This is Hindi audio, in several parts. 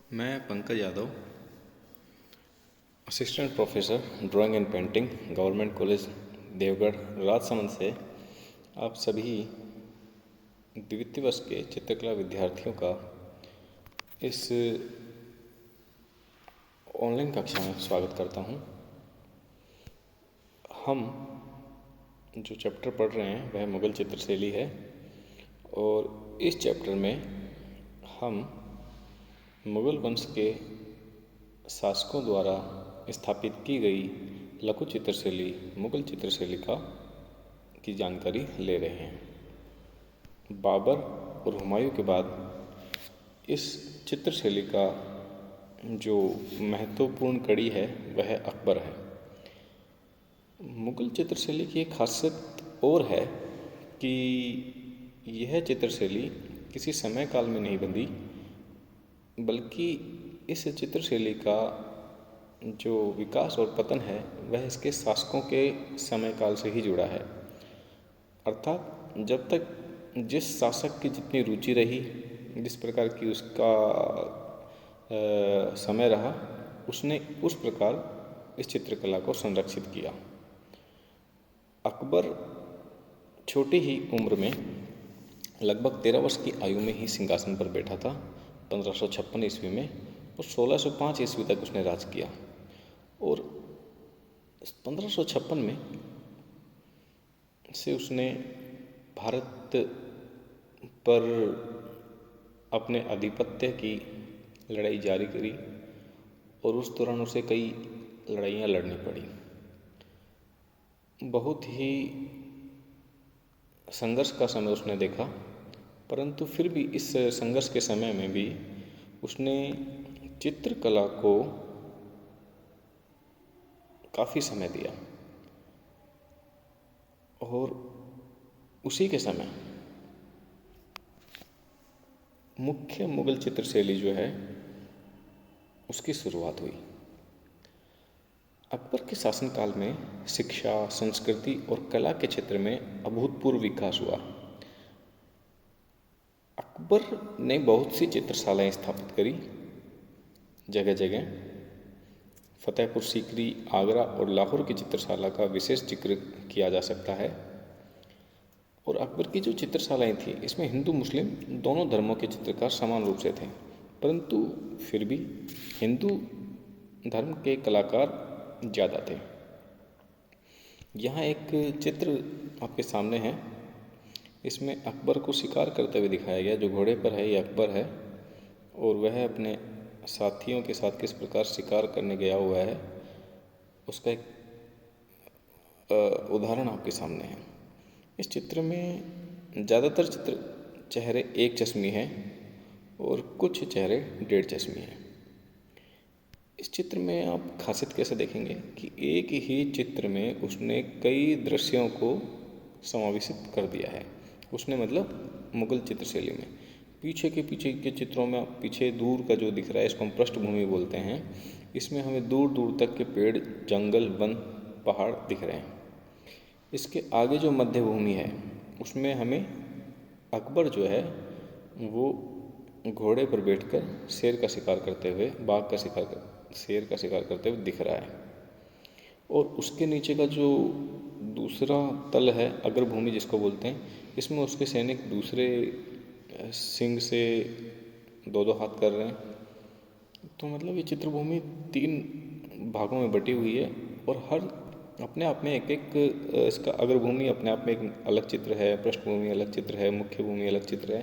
मैं Pankaj Yadav, assistant professor drawing and painting, government college Deogarh Rajsamand से आप सभी द्वितीय वर्ष के चित्रकला विद्यार्थियों का इस ऑनलाइन कक्षा में स्वागत करता हूं। हम जो चैप्टर पढ़ रहे हैं वह मुगल चित्रशैली है और इस चैप्टर में हम मुगल वंश के शासकों द्वारा स्थापित की गई लघु चित्रशैली मुगल चित्रशैली की जानकारी ले रहे हैं। बाबर और हुमायूं के बाद इस चित्रशैली का जो महत्वपूर्ण कड़ी है वह अकबर है। मुगल चित्रशैली की एक खासियत और है कि यह चित्रशैली किसी समय काल में नहीं बंधी, बल्कि इस चित्रशैली का जो विकास और पतन है वह इसके शासकों के समय काल से ही जुड़ा है। अर्थात जब तक जिस शासक की जितनी रुचि रही, जिस प्रकार की उसका समय रहा, उसने उस प्रकार इस चित्रकला को संरक्षित किया। अकबर छोटी ही उम्र में लगभग 13 वर्ष की आयु में ही सिंहासन पर बैठा था 1556 ईस्वी में, और 1605 ईस्वी तक उसने राज किया। और 1556 में से उसने भारत पर अपने आधिपत्य की लड़ाई जारी करी और उस दौरान उसे कई लड़ाइयाँ लड़नी पड़ी। बहुत ही संघर्ष का समय उसने देखा, परंतु फिर भी इस संघर्ष के समय में भी उसने चित्रकला को काफ़ी समय दिया। और उसी के समय मुख्य मुगल चित्रशैली जो है उसकी शुरुआत हुई। अकबर के शासनकाल में शिक्षा, संस्कृति और कला के क्षेत्र में अभूतपूर्व विकास हुआ। अकबर ने बहुत सी चित्रशालाएं स्थापित करी जगह जगह। फतेहपुर सीकरी, आगरा और लाहौर की चित्रशाला का विशेष जिक्र किया जा सकता है। और अकबर की जो चित्रशालाएं थी इसमें हिंदू मुस्लिम दोनों धर्मों के चित्रकार समान रूप से थे, परंतु फिर भी हिंदू धर्म के कलाकार ज़्यादा थे। यहाँ एक चित्र आपके सामने है। इसमें अकबर को शिकार करते हुए दिखाया गया। जो घोड़े पर है ये अकबर है और वह अपने साथियों के साथ किस प्रकार शिकार करने गया हुआ है उसका एक उदाहरण आपके सामने है। इस चित्र में ज़्यादातर चेहरे एक चश्मी हैं और कुछ चेहरे डेढ़ चश्मी हैं। इस चित्र में आप खासियत कैसे देखेंगे कि एक ही चित्र में उसने कई दृश्यों को समावेशित कर दिया है। उसने मतलब मुगल चित्रशैली में पीछे के चित्रों में पीछे दूर का जो दिख रहा है इसको हम पृष्ठभूमि बोलते हैं। इसमें हमें दूर दूर तक के पेड़, जंगल, वन, पहाड़ दिख रहे हैं। इसके आगे जो मध्य भूमि है उसमें हमें अकबर जो है वो घोड़े पर बैठकर शेर का शिकार करते हुए, शेर का शिकार करते हुए दिख रहा है। और उसके नीचे का जो दूसरा तल है, अग्रभूमि जिसको बोलते हैं, इसमें उसके सैनिक दूसरे सिंह से दो दो हाथ कर रहे हैं। तो मतलब ये चित्रभूमि 3 भागों में बटी हुई है और हर अपने आप में एक इसका अग्रभूमि अपने आप में एक अलग चित्र है, पृष्ठभूमि अलग चित्र है, मुख्य भूमि अलग चित्र है।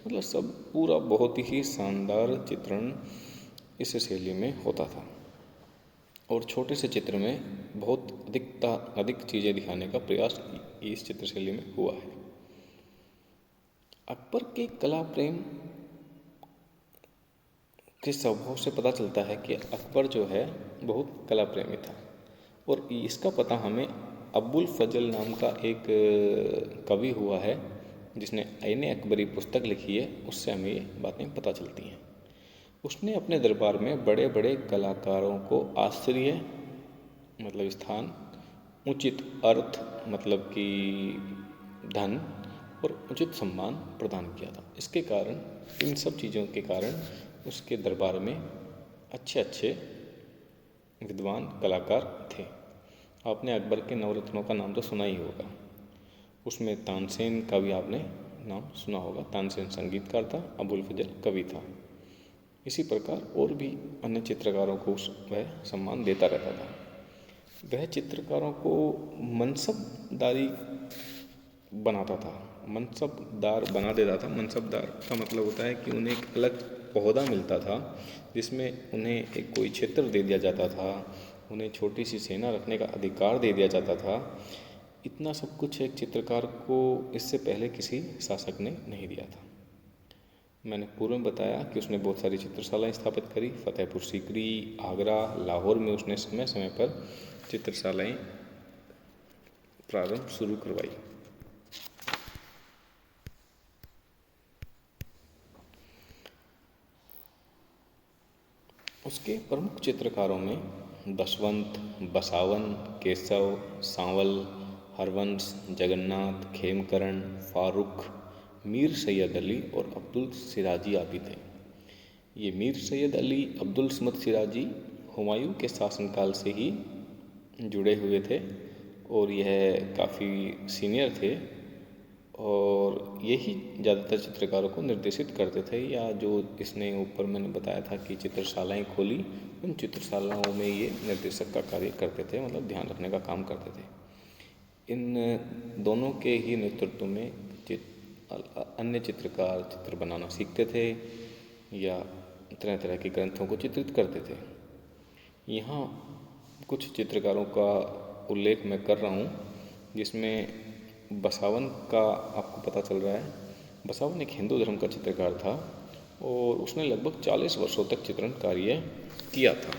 मतलब सब पूरा बहुत ही शानदार चित्रण इस शैली में होता था और छोटे से चित्र में बहुत अधिक चीज़ें दिखाने का प्रयास इस चित्रशैली में हुआ है। अकबर के कला प्रेम के स्वभाव से पता चलता है कि अकबर जो है बहुत कला प्रेमी था। और इसका पता हमें अबुल फजल नाम का एक कवि हुआ है जिसने आईने अकबरी पुस्तक लिखी है, उससे हमें ये बातें पता चलती हैं। उसने अपने दरबार में बड़े बड़े कलाकारों को आश्रय मतलब स्थान, उचित अर्थ मतलब कि धन और उचित सम्मान प्रदान किया था। इसके कारण, इन सब चीज़ों के कारण उसके दरबार में अच्छे अच्छे विद्वान कलाकार थे। आपने अकबर के नवरत्नों का नाम तो सुना ही होगा। उसमें तानसेन का भी आपने नाम सुना होगा। तानसेन संगीतकार था, अबुल फजल कवि था। इसी प्रकार और भी अन्य चित्रकारों को वह सम्मान देता रहता था। वह चित्रकारों को मनसबदारी बनाता था, मनसबदार बना देता था। मनसबदार का मतलब होता है कि उन्हें एक अलग ओहदा मिलता था, जिसमें उन्हें एक कोई क्षेत्र दे दिया जाता था, उन्हें छोटी सी सेना रखने का अधिकार दे दिया जाता था। इतना सब कुछ एक चित्रकार को इससे पहले किसी शासक ने नहीं दिया था। मैंने पूर्व में बताया कि उसने बहुत सारी चित्रशालाएँ स्थापित करी। फतेहपुर सीकरी, आगरा, लाहौर में उसने समय समय पर चित्रशालाएँ प्रारंभ शुरू करवाई। उसके प्रमुख चित्रकारों में दशवंत, बसावन, केशव, सांवल, हरवंश, जगन्नाथ, खेमकरण, फारूक, मीर सैयद अली और अब्दुल सिराजी आदि थे। ये मीर सैयद अली, अब्दुल समद सिराजी हुमायूं के शासनकाल से ही जुड़े हुए थे और यह काफ़ी सीनियर थे और यही ज़्यादातर चित्रकारों को निर्देशित करते थे, या जो इसने ऊपर मैंने बताया था कि चित्रशालाएँ खोली, उन चित्रशालाओं में ये निर्देशक का कार्य करते थे, मतलब ध्यान रखने का काम करते थे। इन दोनों के ही नेतृत्व में अन्य चित्रकार चित्र बनाना सीखते थे या तरह तरह के ग्रंथों को चित्रित करते थे। यहाँ कुछ चित्रकारों का उल्लेख मैं कर रहा हूँ, जिसमें बसावन का आपको पता चल रहा है। बसावन एक हिंदू धर्म का चित्रकार था और उसने लगभग 40 वर्षों तक चित्रण कार्य किया था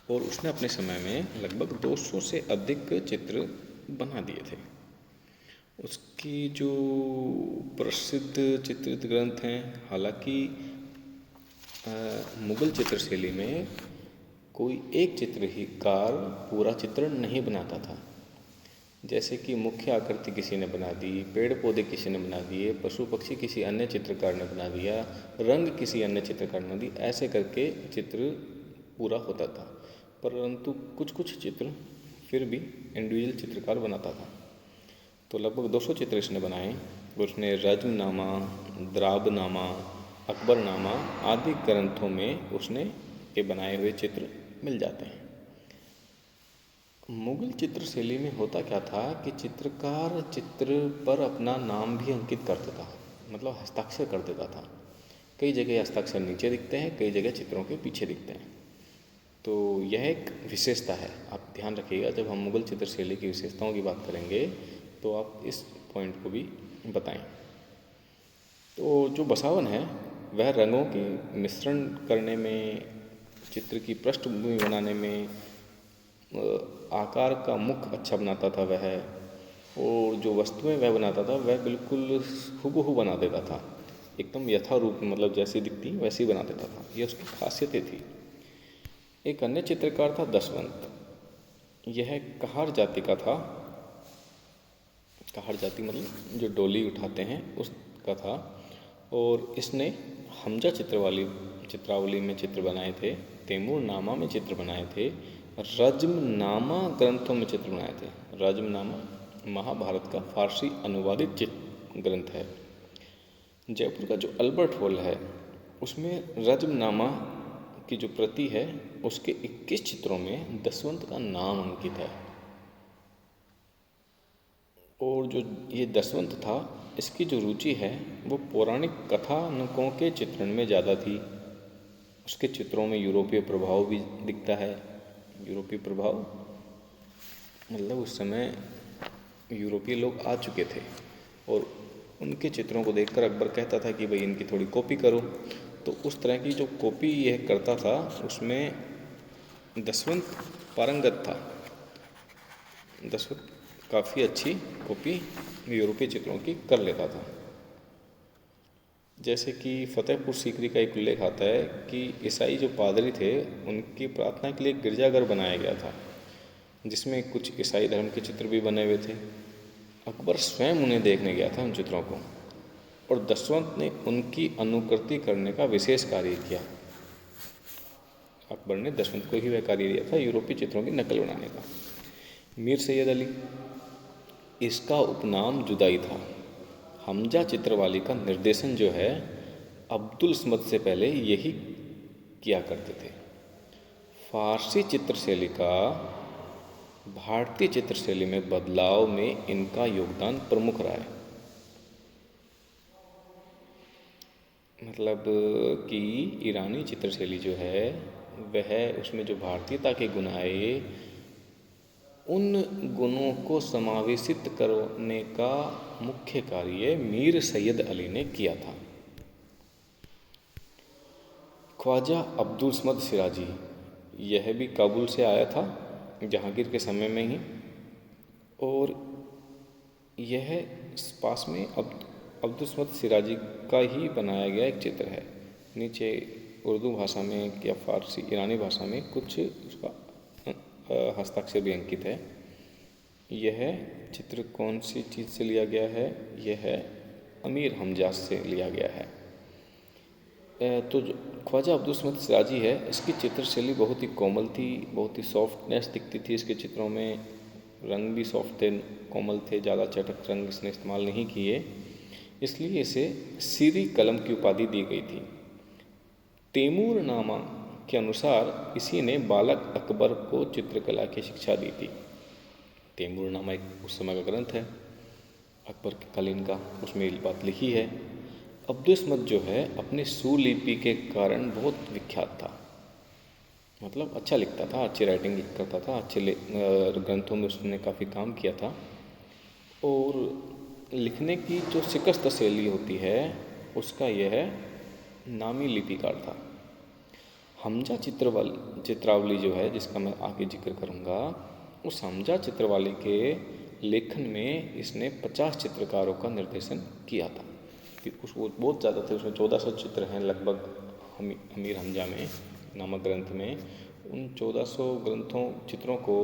और उसने अपने समय में लगभग 200 से अधिक चित्र बना दिए थे। उसकी जो प्रसिद्ध चित्रित ग्रंथ हैं, हालांकि मुगल चित्रशैली में कोई एक चित्रकार पूरा चित्रण नहीं बनाता था। जैसे कि मुख्य आकृति किसी ने बना दी, पेड़ पौधे किसी ने बना दिए, पशु पक्षी किसी अन्य चित्रकार ने बना दिया, रंग किसी अन्य चित्रकार ने बना दी, ऐसे करके चित्र पूरा होता था। परंतु कुछ कुछ चित्र फिर भी इंडिविजुअल चित्रकार बनाता था। तो लगभग 200 चित्र इसने बनाए। उसने रज्मनामा, द्राबनामा, अकबरनामा आदि ग्रंथों में उसने ये बनाए हुए चित्र मिल जाते हैं। मुगल चित्रशैली में होता क्या था कि चित्रकार चित्र पर अपना नाम भी अंकित करता था, मतलब हस्ताक्षर कर देता था। कई जगह हस्ताक्षर नीचे दिखते हैं, कई जगह चित्रों के पीछे दिखते हैं। तो यह एक विशेषता है, आप ध्यान रखिएगा। जब हम मुगल चित्रशैली की विशेषताओं की बात करेंगे तो आप इस पॉइंट को भी बताएं। तो जो बसावन है वह रंगों की मिश्रण करने में, चित्र की पृष्ठभूमि बनाने में, आकार का मुख अच्छा बनाता था वह, और जो वस्तुएं वह बनाता था वह बिल्कुल हूबहू बना देता था, एकदम यथारूप, मतलब जैसी दिखती वैसी बना देता था। ये उसकी खासियतें थी। एक अन्य चित्रकार था दशवंत। यह कहार जाति का था। कहार जाति मतलब जो डोली उठाते हैं उसका था, और इसने हमजा चित्रावली में चित्र बनाए थे, तैमूरनामा में चित्र बनाए थे, रज्मनामा ग्रंथों में चित्र बनाए थे। रज्मनामा महाभारत का फारसी अनुवादित ग्रंथ है। जयपुर का जो अल्बर्ट हॉल है उसमें रज्मनामा की जो प्रति है उसके 21 चित्रों में दशवंत का नाम अंकित है। और जो ये दशवंत था, इसकी जो रुचि है वो पौराणिक कथानकों के चित्रण में ज़्यादा थी। उसके चित्रों में यूरोपीय प्रभाव भी दिखता है। यूरोपीय प्रभाव मतलब उस समय यूरोपीय लोग आ चुके थे और उनके चित्रों को देखकर अकबर कहता था कि भाई इनकी थोड़ी कॉपी करो। तो उस तरह की जो कॉपी यह करता था उसमें दशवंत पारंगत था। दशवंत काफ़ी अच्छी कॉपी यूरोपीय चित्रों की कर लेता था। जैसे कि फतेहपुर सीकरी का एक उल्लेख आता है कि ईसाई जो पादरी थे उनकी प्रार्थना के लिए गिरजाघर बनाया गया था, जिसमें कुछ ईसाई धर्म के चित्र भी बने हुए थे। अकबर स्वयं उन्हें देखने गया था, उन चित्रों को। और दशवंत ने उनकी अनुकृति करने का विशेष कार्य किया। अकबर ने दशवंत को ही वह कार्य दिया था यूरोपीय चित्रों की नकल बनाने का। मीर सैयद अली, इसका उपनाम जुदाई था। हमजा चित्रवाली का निर्देशन जो है अब्दुल समद से पहले यही किया करते थे। फारसी चित्रशैली का भारतीय चित्रशैली में बदलाव में इनका योगदान प्रमुख रहा है। मतलब कि ईरानी चित्रशैली जो है वह उसमें जो भारतीयता के गुण आए, उन गुणों को समावेशित करने का मुख्य कार्य मीर सैयद अली ने किया था। ख्वाजा अब्दुल समद सिराजी, यह भी काबुल से आया था जहांगीर के समय में ही, और यह पास में अब्दुल समद सिराजी का ही बनाया गया एक चित्र है। नीचे उर्दू भाषा में या फारसी ईरानी भाषा में कुछ उसका हस्ताक्षर भी अंकित है। यह चित्र कौन सी चीज़ से लिया गया है? यह अमीर हमजा से लिया गया है। तो जो ख्वाजा अब्दुल समद सिराजी है, इसकी चित्रशैली बहुत ही कोमल थी, बहुत ही सॉफ्टनेस दिखती थी इसके चित्रों में। रंग भी सॉफ्ट थे, कोमल थे, ज़्यादा चटक रंग इसने इस्तेमाल नहीं किए, इसलिए इसे सीरी कलम की उपाधि दी गई थी। तैमूर नामा के अनुसार इसी ने बालक अकबर को चित्रकला की शिक्षा दी थी। तैमूर नामा एक उस समय का ग्रंथ है अकबर के कालीन का, उसमें ये बात लिखी है। अब्दुल समद जो है अपनी सुलिपि के कारण बहुत विख्यात था। मतलब अच्छा लिखता था, अच्छी राइटिंग करता था, अच्छे ग्रंथों में उसने काफ़ी काम किया था। और लिखने की जो शिकस्त शैली होती है उसका यह नामी लिपिकार था। हमजा चित्रावली जो है, जिसका मैं आगे जिक्र करूँगा, उस हमजा चित्रवाली के लेखन में इसने 50 चित्रकारों का निर्देशन किया था। वो बहुत ज़्यादा थे, उसमें 1400 चित्र हैं लगभग अमीर हमजा में नामक ग्रंथ में। उन 1400 चित्रों को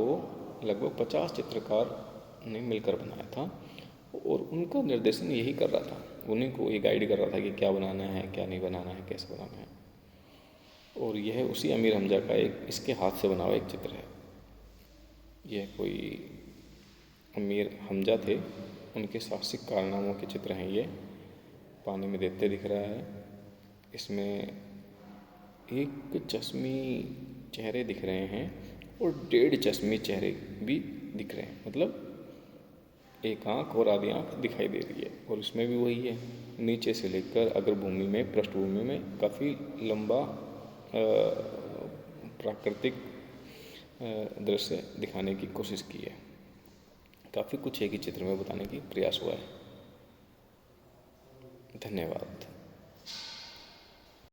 लगभग 50 चित्रकार ने मिलकर बनाया था और उनका निर्देशन यही कर रहा था, उन्हीं को ये गाइड कर रहा था कि क्या बनाना है, क्या नहीं बनाना है, कैसे बनाना है। और यह उसी अमीर हमजा का एक इसके हाथ से बना हुआ एक चित्र है। यह कोई अमीर हमजा थे, उनके साहसिक कारनामों के चित्र हैं। ये पानी में तैरते दिख रहा है। इसमें एक चश्मी चेहरे दिख रहे हैं और 1.5 चश्मी चेहरे भी दिख रहे हैं। मतलब एक आँख और आधी आँख दिखाई दे रही है। और इसमें भी वही है, नीचे से लेकर अगर भूमि में, पृष्ठभूमि में काफ़ी लंबा प्राकृतिक दृश्य दिखाने की कोशिश की है। काफ़ी कुछ एक ही चित्र में बताने की प्रयास हुआ है। धन्यवाद।